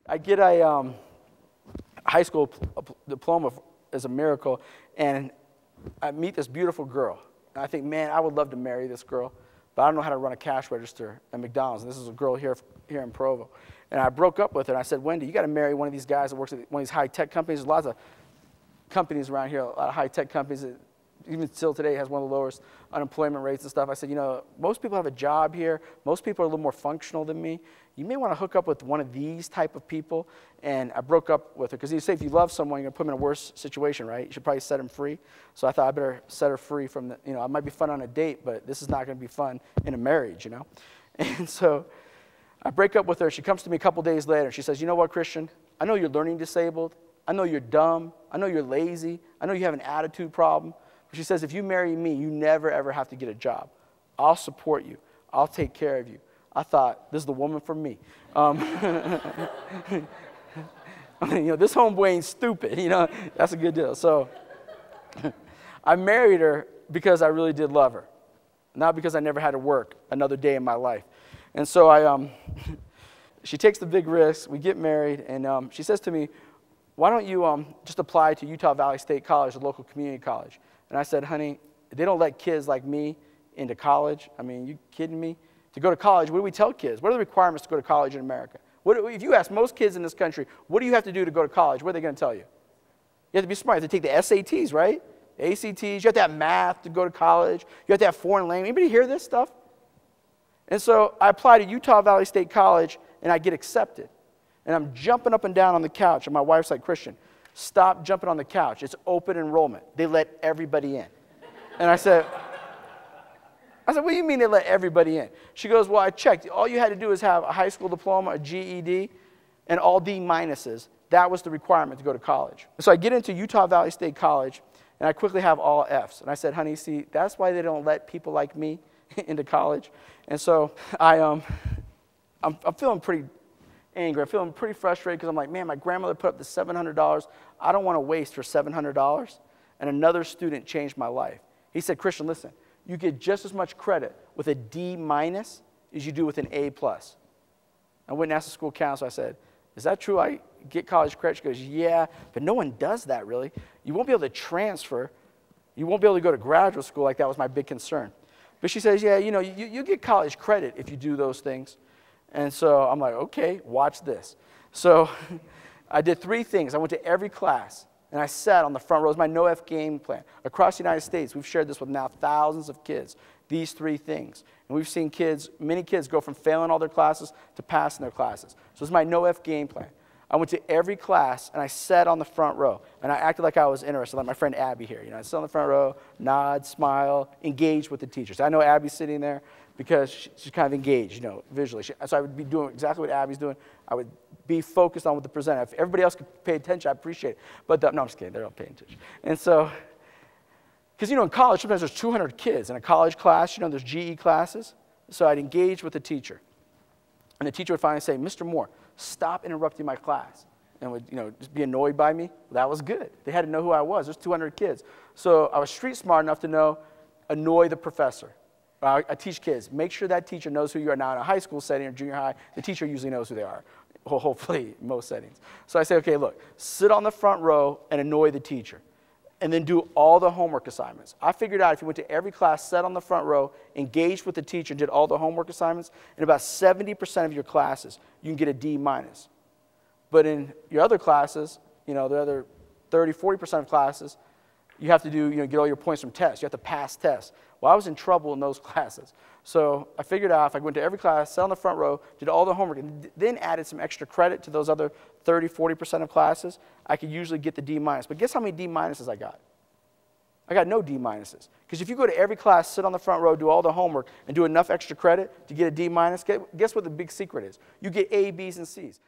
I get a high school diploma as a miracle, and I meet this beautiful girl. And I think, man, I would love to marry this girl, but I don't know how to run a cash register at McDonald's. And this is a girl here in Provo. And I broke up with her, and I said, Wendy, you got to marry one of these guys that works at one of these high-tech companies. There's lots of companies around here, a lot of high-tech companies that even still today has one of the lowest unemployment rates and stuff. I said, you know, most people have a job here. Most people are a little more functional than me. You may want to hook up with one of these type of people. And I broke up with her because you say if you love someone, you're going to put them in a worse situation, right? You should probably set them free. So I thought I better set her free from the, you know, it might be fun on a date, but this is not going to be fun in a marriage, you know? And so I break up with her. She comes to me a couple days later. She says, you know what, Christian? I know you're learning disabled. I know you're dumb. I know you're lazy. I know you have an attitude problem. But she says, if you marry me, you never, ever have to get a job. I'll support you. I'll take care of you. I thought, this is the woman for me. You know, this homeboy ain't stupid. You know, that's a good deal. So I married her because I really did love her, not because I never had to work another day in my life. And so she takes the big risk. We get married, and she says to me, why don't you just apply to Utah Valley State College, a local community college? And I said, honey, they don't let kids like me into college. I mean, you kidding me? To go to college, what do we tell kids? What are the requirements to go to college in America? If you ask most kids in this country, what do you have to do to go to college? What are they going to tell you? You have to be smart. You have to take the SATs, right? ACTs. You have to have math to go to college. You have to have foreign language. Anybody hear this stuff? And so I apply to Utah Valley State College, and I get accepted. And I'm jumping up and down on the couch, and my wife's like, Christian, stop jumping on the couch. It's open enrollment. They let everybody in. And I said, what do you mean they let everybody in? She goes, well, I checked. All you had to do is have a high school diploma, a GED, and all D minuses. That was the requirement to go to college. So I get into Utah Valley State College, and I quickly have all Fs. And I said, honey, see, that's why they don't let people like me into college. And so I'm feeling pretty angry. I'm feeling pretty frustrated because I'm like, man, my grandmother put up the $700. I don't want to waste her $700. And another student changed my life. He said, Christian, listen, you get just as much credit with a D minus as you do with an A plus. I went and asked the school counselor. I said, is that true? I get college credit? She goes, yeah, but no one does that really. You won't be able to transfer. You won't be able to go to graduate school like that was my big concern. But she says, yeah, you know, you get college credit if you do those things. And so I'm like, okay, watch this. So I did 3 things. I went to every class, and I sat on the front row. It was my no-F game plan. Across the United States, we've shared this with now thousands of kids, these 3 things. And we've seen many kids go from failing all their classes to passing their classes. So it's my no-F game plan. I went to every class, and I sat on the front row, and I acted like I was interested, like my friend Abby here. You know, I sat on the front row, nod, smile, engage with the teachers. I know Abby's sitting there because she's kind of engaged, you know, visually. So I would be doing exactly what Abby's doing. I would be focused on what the presenter. If everybody else could pay attention, I appreciate it. But no, I'm just kidding. They're all paying attention. And so, because, you know, in college, sometimes there's 200 kids. In a college class, you know, there's GE classes. So I'd engage with the teacher. And the teacher would finally say, Mr. Moore, stop interrupting my class. And would, you know, just be annoyed by me. Well, that was good. They had to know who I was. There's 200 kids. So I was street smart enough to know, annoy the professor. I teach kids. Make sure that teacher knows who you are. Now, in a high school setting or junior high, the teacher usually knows who they are, hopefully, in most settings. So I say, okay, look, sit on the front row and annoy the teacher, and then do all the homework assignments. I figured out if you went to every class, sat on the front row, engaged with the teacher, and did all the homework assignments, in about 70% of your classes, you can get a D minus. But in your other classes, you know, the other 30, 40% of classes, you have to do, you know, get all your points from tests. You have to pass tests. Well, I was in trouble in those classes. So I figured out if I went to every class, sat on the front row, did all the homework, and then added some extra credit to those other 30, 40% of classes, I could usually get the D minus. But guess how many D minuses I got? I got no D minuses. Because if you go to every class, sit on the front row, do all the homework, and do enough extra credit to get a D minus, guess what the big secret is? You get A, B's, and C's.